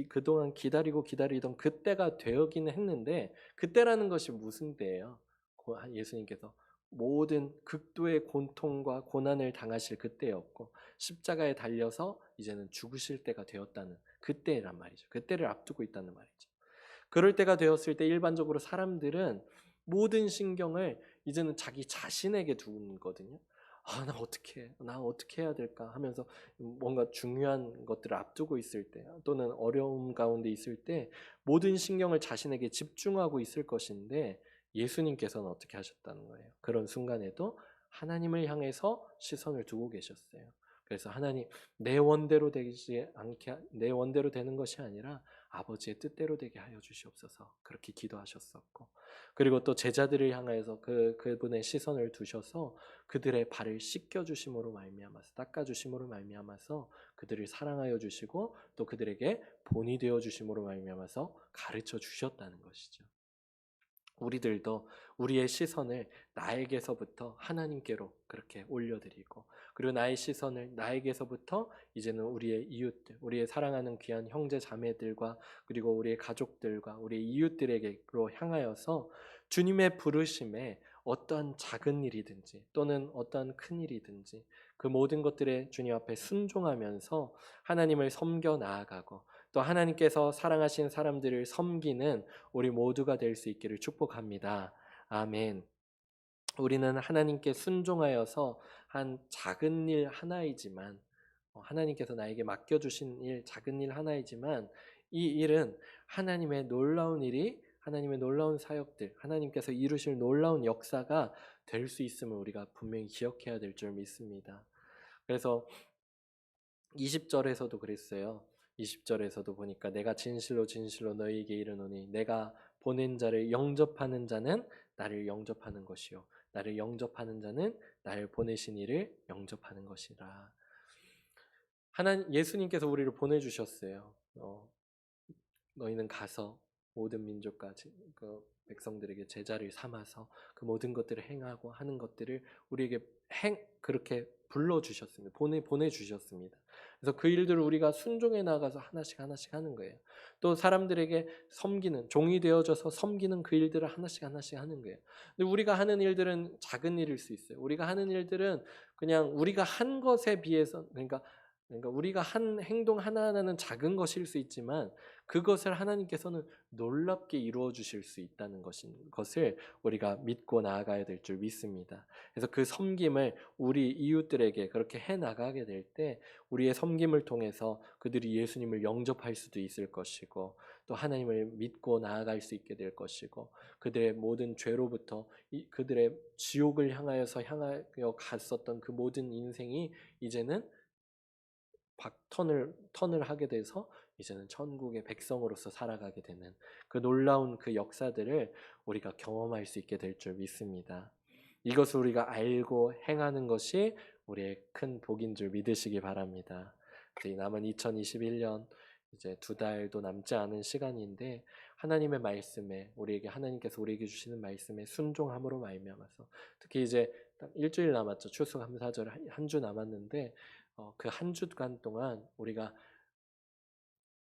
Speaker 1: 그동안 기다리던 그때가 되었기는 했는데 그때라는 것이 무슨 때예요? 예수님께서 모든 극도의 고통과 고난을 당하실 그때였고 십자가에 달려서 이제는 죽으실 때가 되었다는 그때란 말이죠. 그때를 앞두고 있다는 말이죠. 그럴 때가 되었을 때 일반적으로 사람들은 모든 신경을 이제는 자기 자신에게 두거든요. 나 어떻게 해야 될까 하면서 뭔가 중요한 것들을 앞두고 있을 때 또는 어려움 가운데 있을 때 모든 신경을 자신에게 집중하고 있을 것인데 예수님께서는 어떻게 하셨다는 거예요. 그런 순간에도 하나님을 향해서 시선을 두고 계셨어요. 그래서 하나님, 내 원대로 되지 않게, 내 원대로 되는 것이 아니라 아버지의 뜻대로 되게 하여 주시옵소서, 그렇게 기도하셨었고, 그리고 또 제자들을 향해서 그분의 시선을 두셔서 그들의 발을 씻겨 주심으로 말미암아서, 닦아 주심으로 말미암아서 그들을 사랑하여 주시고 또 그들에게 본이 되어 주심으로 말미암아서 가르쳐 주셨다는 것이죠. 우리들도 우리의 시선을 나에게서부터 하나님께로 그렇게 올려드리고, 그리고 나의 시선을 나에게서부터 이제는 우리의 이웃들, 우리의 사랑하는 귀한 형제 자매들과 그리고 우리의 가족들과 우리의 이웃들에게로 향하여서 주님의 부르심에 어떠한 작은 일이든지 또는 어떠한 큰 일이든지 그 모든 것들에 주님 앞에 순종하면서 하나님을 섬겨 나아가고 또 하나님께서 사랑하신 사람들을 섬기는 우리 모두가 될 수 있기를 축복합니다. 아멘. 우리는 하나님께 순종하여서 한 작은 일 하나이지만, 하나님께서 나에게 맡겨주신 일, 작은 일 하나이지만 이 일은 하나님의 놀라운 일이, 하나님의 놀라운 사역들, 하나님께서 이루실 놀라운 역사가 될 수 있음을 우리가 분명히 기억해야 될 줄 믿습니다. 그래서 20절에서도 그랬어요. 20절에서도 보니까 내가 진실로 진실로 너희에게 이르노니 내가 보낸 자를 영접하는 자는 나를 영접하는 것이요 나를 영접하는 자는 나를 보내신 이를 영접하는 것이라. 하나님, 예수님께서 우리를 보내주셨어요. 너희는 가서 모든 민족과 그 백성들에게 제자를 삼아서 그 모든 것들을 행하고 하는 것들을 우리에게 그렇게 불러주셨습니다. 보내주셨습니다. 그래서 그 일들을 우리가 순종해 나가서 하나씩 하나씩 하는 거예요. 또 사람들에게 섬기는, 종이 되어져서 섬기는 그 일들을 하나씩 하나씩 하는 거예요. 근데 우리가 하는 일들은 작은 일일 수 있어요. 우리가 하는 일들은 그냥 우리가 한 것에 비해서, 그러니까 우리가 한 행동 하나하나는 작은 것일 수 있지만 그것을 하나님께서는 놀랍게 이루어 주실 수 있다는 것을 우리가 믿고 나아가야 될 줄 믿습니다. 그래서 그 섬김을 우리 이웃들에게 그렇게 해 나가게 될 때 우리의 섬김을 통해서 그들이 예수님을 영접할 수도 있을 것이고 또 하나님을 믿고 나아갈 수 있게 될 것이고 그들의 모든 죄로부터 그들의 지옥을 향하여 갔었던 그 모든 인생이 이제는 턴을 하게 돼서 이제는 천국의 백성으로서 살아가게 되는 그 놀라운 그 역사들을 우리가 경험할 수 있게 될 줄 믿습니다. 이것을 우리가 알고 행하는 것이 우리의 큰 복인 줄 믿으시기 바랍니다. 이제 남은 2021년 이제 2달도 남지 않은 시간인데 하나님의 말씀에 하나님께서 우리에게 주시는 말씀에 순종함으로 말미암아서 특히 이제 딱 일주일 남았죠. 추수감사절 한 주 남았는데 그 한 주간 동안 우리가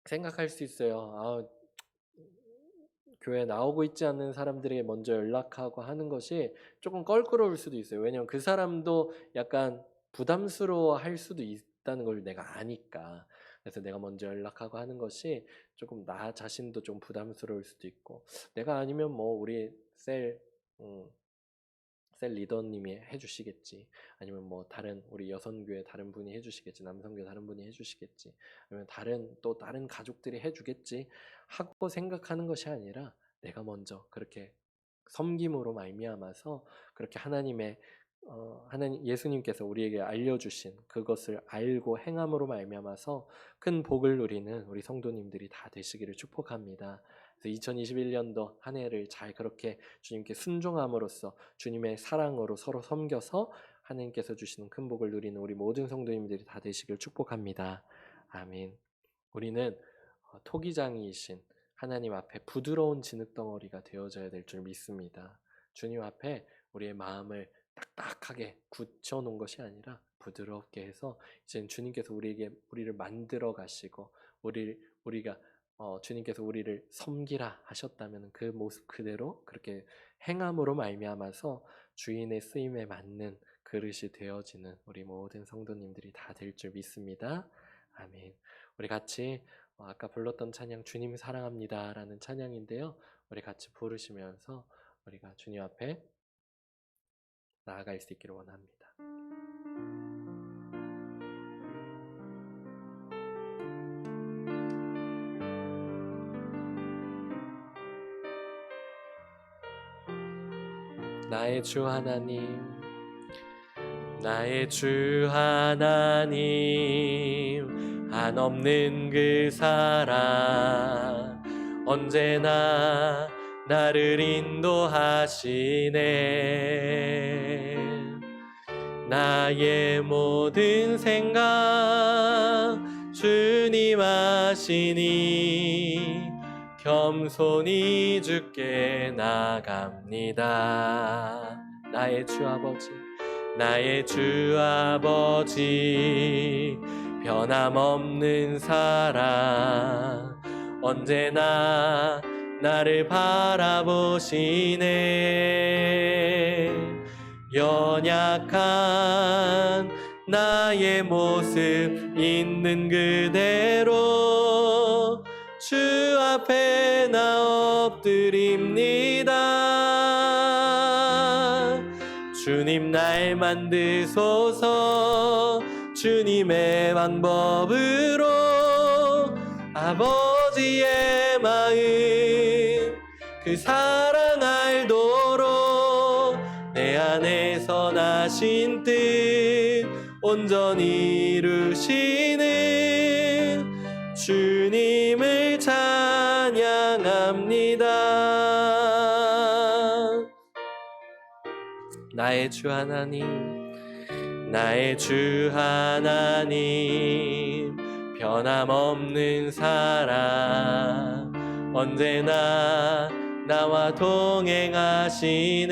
Speaker 1: 생각할 수 있어요. 교회 나오고 있지 않는 사람들에게 먼저 연락하고 하는 것이 조금 껄끄러울 수도 있어요. 왜냐하면 그 사람도 약간 부담스러워 할 수도 있다는 걸 내가 아니까. 그래서 내가 먼저 연락하고 하는 것이 조금 나 자신도 좀 부담스러울 수도 있고, 내가 아니면 뭐 우리 셀 리더님이 해주시겠지. 아니면 뭐 다른 우리 여성교회 다른 분이 해주시겠지. 남성교회 다른 분이 해주시겠지. 아니면 다른 가족들이 해주겠지 하고 생각하는 것이 아니라 내가 먼저 그렇게 섬김으로 말미암아서 그렇게 하나님 예수님께서 우리에게 알려주신 그것을 알고 행함으로 말미암아서 큰 복을 누리는 우리 성도님들이 다 되시기를 축복합니다. 2021년도 한 해를 잘 그렇게 주님께 순종함으로써 주님의 사랑으로 서로 섬겨서 하나님께서 주시는 큰 복을 누리는 우리 모든 성도님들이 다 되시길 축복합니다. 아멘. 우리는 토기장이이신 하나님 앞에 부드러운 진흙덩어리가 되어져야 될 줄 믿습니다. 주님 앞에 우리의 마음을 딱딱하게 굳혀놓은 것이 아니라 부드럽게 해서 이제 주님께서 우리를 만들어 가시고 우리가 주님께서 우리를 섬기라 하셨다면 그 모습 그대로 그렇게 행함으로 말미암아서 주인의 쓰임에 맞는 그릇이 되어지는 우리 모든 성도님들이 다 될 줄 믿습니다. 아멘. 우리 같이 아까 불렀던 찬양 주님 사랑합니다 라는 찬양인데요. 우리 같이 부르시면서 우리가 주님 앞에 나아갈 수 있기를 원합니다. 나의 주 하나님, 나의 주 하나님, 한없는 그 사랑 언제나 나를 인도하시네. 나의 모든 생각 주님 아시니 겸손히 주께 나갑니다. 나의 주 아버지, 나의 주 아버지, 변함없는 사랑 언제나 나를 바라보시네. 연약한 나의 모습 있는 그대로 주 앞에 나 엎드립니다. 주님 날 만드소서 주님의 방법으로 아버지의 마음 그 사랑 알도록 내 안에서 나신 뜻 온전히 이루시는 주님을 찬양합니다. 나의 주 하나님, 나의 주 하나님, 변함없는 사랑 언제나 나와 동행하시네.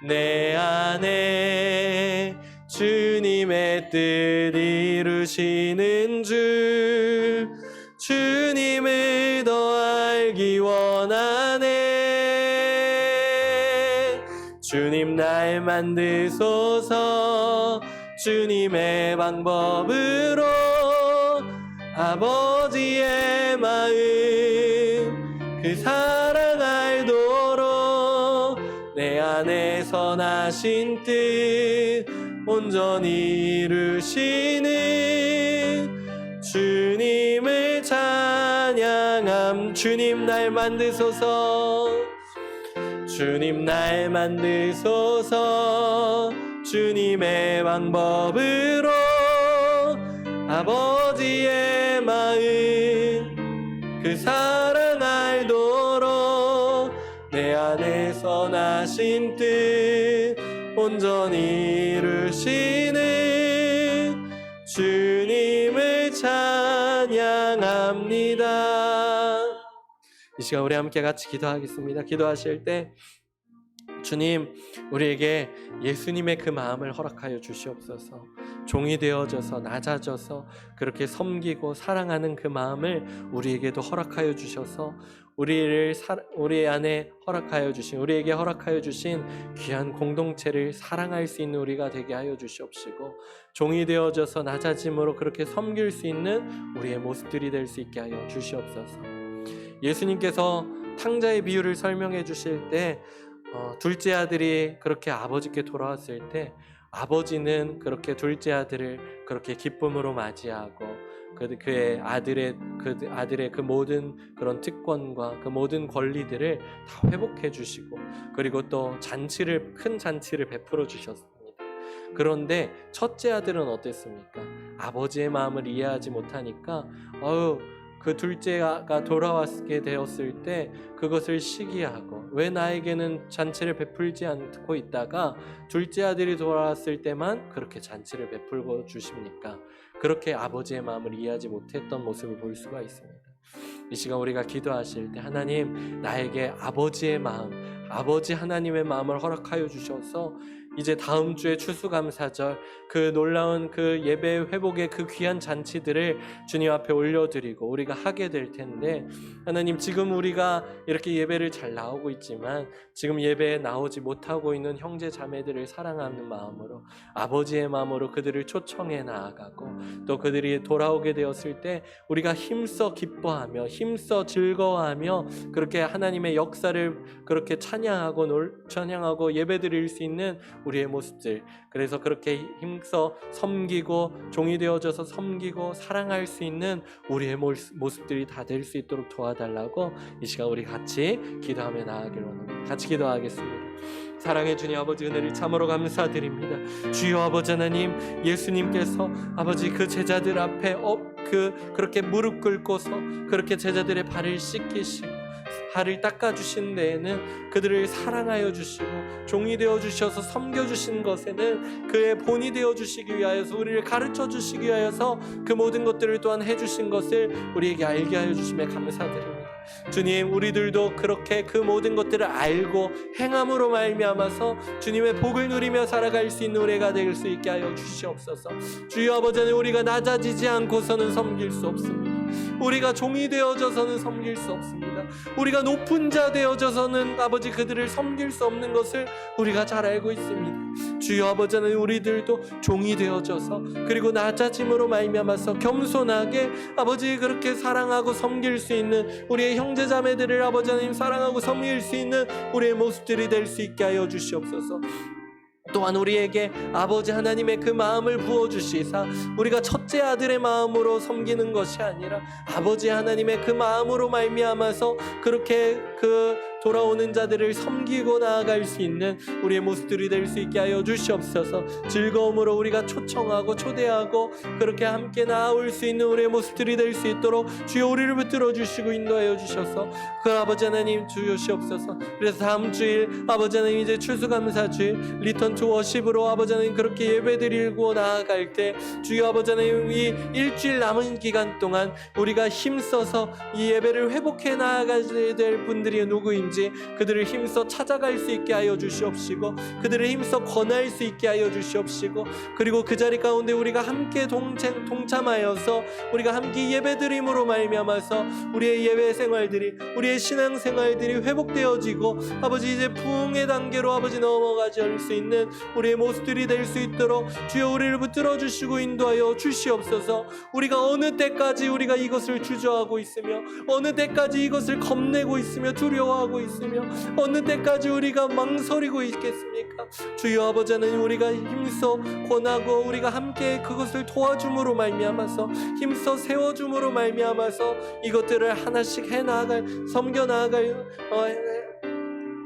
Speaker 1: 내 안에 주님의 뜻 이루시는 주, 주님을 더 알기 원하네. 주님 날 만드소서 주님의 방법으로 아버지의 마음 그 사랑 알도록 내 안에서 나신 뜻 온전히 이루시는 주님을 찬양함. 주님 날 만드소서, 주님 날 만드소서 주님의 방법으로 아버지의 마음 그 사랑 알도록 내 안에서 나신 뜻 온전히 이루시는 주님을 찬양합니다. 이 시간 우리 함께 같이 기도하겠습니다. 기도하실 때 주님, 우리에게 예수님의 그 마음을 허락하여 주시옵소서. 종이 되어져서 낮아져서 그렇게 섬기고 사랑하는 그 마음을 우리에게도 허락하여 주셔서 우리 안에 허락하여 주신, 우리에게 허락하여 주신 귀한 공동체를 사랑할 수 있는 우리가 되게 하여 주시옵시고, 종이 되어져서 낮아짐으로 그렇게 섬길 수 있는 우리의 모습들이 될 수 있게 하여 주시옵소서. 예수님께서 탕자의 비유를 설명해 주실 때 둘째 아들이 그렇게 아버지께 돌아왔을 때 아버지는 그렇게 둘째 아들을 그렇게 기쁨으로 맞이하고 그의 아들의 그 모든 그런 특권과 그 모든 권리들을 다 회복해 주시고, 그리고 또 큰 잔치를 베풀어 주셨습니다. 그런데 첫째 아들은 어땠습니까? 아버지의 마음을 이해하지 못하니까 그 둘째가 돌아왔게 되었을 때 그것을 시기하고, 왜 나에게는 잔치를 베풀지 않고 있다가 둘째 아들이 돌아왔을 때만 그렇게 잔치를 베풀고 주십니까? 그렇게 아버지의 마음을 이해하지 못했던 모습을 볼 수가 있습니다. 이 시간 우리가 기도하실 때 하나님, 나에게 아버지의 마음, 아버지 하나님의 마음을 허락하여 주셔서 이제 다음 주에 추수감사절 그 놀라운 그 예배 회복의 그 귀한 잔치들을 주님 앞에 올려드리고 우리가 하게 될 텐데, 하나님, 지금 우리가 이렇게 예배를 잘 나오고 있지만 지금 예배에 나오지 못하고 있는 형제 자매들을 사랑하는 마음으로, 아버지의 마음으로 그들을 초청해 나아가고, 또 그들이 돌아오게 되었을 때 우리가 힘써 기뻐하며 힘써 즐거워하며 그렇게 하나님의 역사를 그렇게 찬양하고 예배드릴 수 있는 우리의 모습들, 그래서 그렇게 힘써 섬기고 종이 되어져서 섬기고 사랑할 수 있는 우리의 모습들이 다 될 수 있도록 도와달라고 이 시간 우리 같이 기도하며 나아가기를 원합니다. 같이 기도하겠습니다. 사랑해 주님 아버지 은혜를 참으로 감사드립니다. 주여 아버지 하나님, 예수님께서 아버지 그 제자들 앞에 그렇게 무릎 꿇고서 그렇게 제자들의 발을 씻기시고 발을 닦아주신 데에는 그들을 사랑하여 주시고 종이 되어 주셔서 섬겨주신 것에는 그의 본이 되어 주시기 위하여서 우리를 가르쳐 주시기 위하여서 그 모든 것들을 또한 해주신 것을 우리에게 알게 하여 주심에 감사드립니다. 주님, 우리들도 그렇게 그 모든 것들을 알고 행함으로 말미암아서 주님의 복을 누리며 살아갈 수 있는 우리가 될 수 있게 하여 주시옵소서. 주여 아버지 하나님, 우리가 낮아지지 않고서는 섬길 수 없습니다. 우리가 종이 되어져서는 섬길 수 없습니다. 우리가 높은 자 되어져서는 아버지 그들을 섬길 수 없는 것을 우리가 잘 알고 있습니다. 주여 아버지 하나님, 우리들도 종이 되어져서 그리고 낮아짐으로 말미암아서 겸손하게 아버지 그렇게 사랑하고 섬길 수 있는 우리의 형제자매들을 아버지 하나님 사랑하고 섬길 수 있는 우리의 모습들이 될 수 있게 하여 주시옵소서. 또한 우리에게 아버지 하나님의 그 마음을 부어주시사 우리가 첫째 아들의 마음으로 섬기는 것이 아니라 아버지 하나님의 그 마음으로 말미암아서 그렇게 그 돌아오는 자들을 섬기고 나아갈 수 있는 우리의 모습들이 될 수 있게 하여 주시옵소서. 즐거움으로 우리가 초청하고 초대하고 그렇게 함께 나아올 수 있는 우리의 모습들이 될 수 있도록 주여 우리를 붙들어 주시고 인도하여 주셔서 그 아버지 하나님 주시옵소서. 그래서 다음 주일 아버지 하나님 이제 추수감사주일 리턴 투 워십으로 아버지 하나님 그렇게 예배드리고 나아갈 때 주여 아버지 하나님 이 일주일 남은 기간 동안 우리가 힘써서 이 예배를 회복해 나아가야 될 분들이 누구인지 그들을 힘써 찾아갈 수 있게 하여 주시옵시고 그들을 힘써 권할 수 있게 하여 주시옵시고 그리고 그 자리 가운데 우리가 함께 동참하여서 우리가 함께 예배드림으로 말미암아서 우리의 예배 생활들이 우리의 신앙 생활들이 회복되어지고 아버지 이제 부흥의 단계로 아버지 넘어가질 수 있는 우리의 모습들이 될 수 있도록 주여 우리를 붙들어 주시고 인도하여 주시옵소서. 우리가 어느 때까지 우리가 이것을 주저하고 있으며 어느 때까지 이것을 겁내고 있으며 두려워하고 있으며 어느 때까지 우리가 망설이고 있겠습니까? 주여 아버지 하나님, 우리가 힘써 권하고 우리가 함께 그것을 도와줌으로 말미암아서 힘써 세워줌으로 말미암아서 이것들을 하나씩 해나아갈 섬겨 나아갈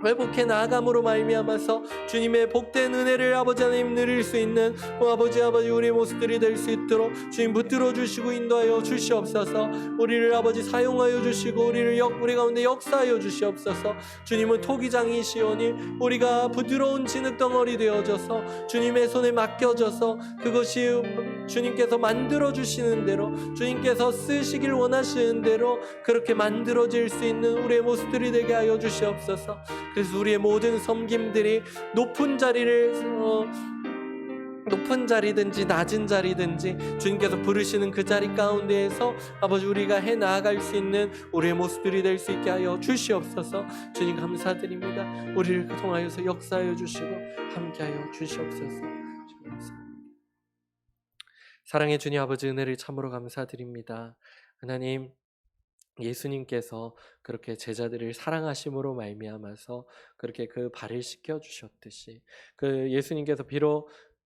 Speaker 1: 회복해 나아감으로 말미암아서 주님의 복된 은혜를 아버지 하나님 누릴 수 있는 아버지 우리의 모습들이 될 수 있도록 주님 붙들어 주시고 인도하여 주시옵소서. 우리를 아버지 사용하여 주시고 우리 가운데 역사하여 주시옵소서. 주님은 토기장이시오니 우리가 부드러운 진흙덩어리 되어져서 주님의 손에 맡겨져서 그것이 주님께서 만들어 주시는 대로 주님께서 쓰시길 원하시는 대로 그렇게 만들어질 수 있는 우리의 모습들이 되게 하여 주시옵소서. 그래서 우리의 모든 섬김들이 높은 자리든지 낮은 자리든지 주님께서 부르시는 그 자리 가운데에서 아버지 우리가 해 나아갈 수 있는 우리의 모습들이 될 수 있게 하여 주시옵소서. 주님 감사드립니다. 우리를 통하여서 역사하여 주시고 함께하여 주시옵소서. 주님 감사합니다. 사랑의 주님 아버지 은혜를 참으로 감사드립니다. 하나님, 예수님께서 그렇게 제자들을 사랑하심으로 말미암아서 그렇게 그 발을 씻겨 주셨듯이 그 예수님께서 비록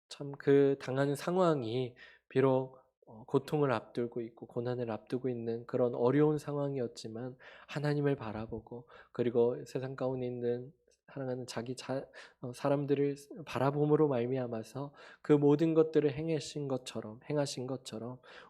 Speaker 1: 참 그 당하는 상황이 비록 고통을 앞두고 있고 고난을 앞두고 있는 그런 어려운 상황이었지만 하나님을 바라보고 그리고 세상 가운데 있는 사랑하는 사람들을 바라봄으로 말미암아서 그 모든 것들을 행하신 것처럼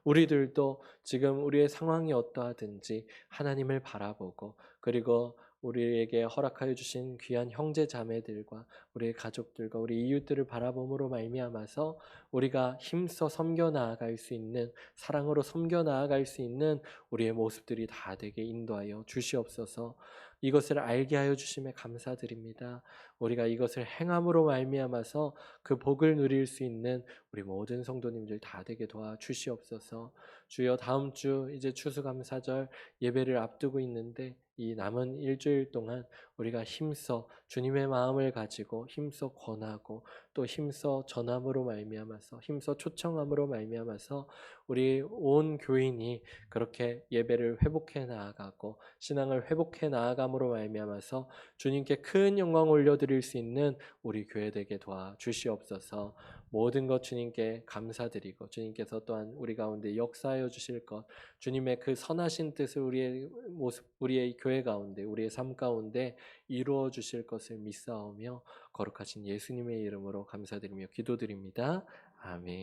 Speaker 1: 우리들도 지금 우리의 상황이 어떠하든지 하나님을 바라보고 그리고 우리에게 허락하여 주신 귀한 형제 자매들과 우리의 가족들과 우리 이웃들을 바라봄으로 말미암아서 우리가 힘써 섬겨 나아갈 수 있는 사랑으로 섬겨 나아갈 수 있는 우리의 모습들이 다 되게 인도하여 주시옵소서. 이것을 알게 하여 주심에 감사드립니다. 우리가 이것을 행함으로 말미암아서 그 복을 누릴 수 있는 우리 모든 성도님들 다 되게 도와 주시옵소서. 주여 다음 주 이제 추수감사절 예배를 앞두고 있는데 이 남은 일주일 동안 우리가 힘써 주님의 마음을 가지고 힘써 권하고 또 힘써 전함으로 말미암아서 힘써 초청함으로 말미암아서 우리 온 교인이 그렇게 예배를 회복해 나아가고 신앙을 회복해 나아감으로 말미암아서 주님께 큰 영광 올려드릴 수 있는 우리 교회 되게 도와 주시옵소서. 모든 것 주님께 감사드리고 주님께서 또한 우리 가운데 역사하여 주실 것, 주님의 그 선하신 뜻을 우리의 모습, 우리의 교회 가운데, 우리의 삶 가운데 이루어 주실 것을 믿사오며 거룩하신 예수님의 이름으로 감사드리며 기도드립니다. 아멘.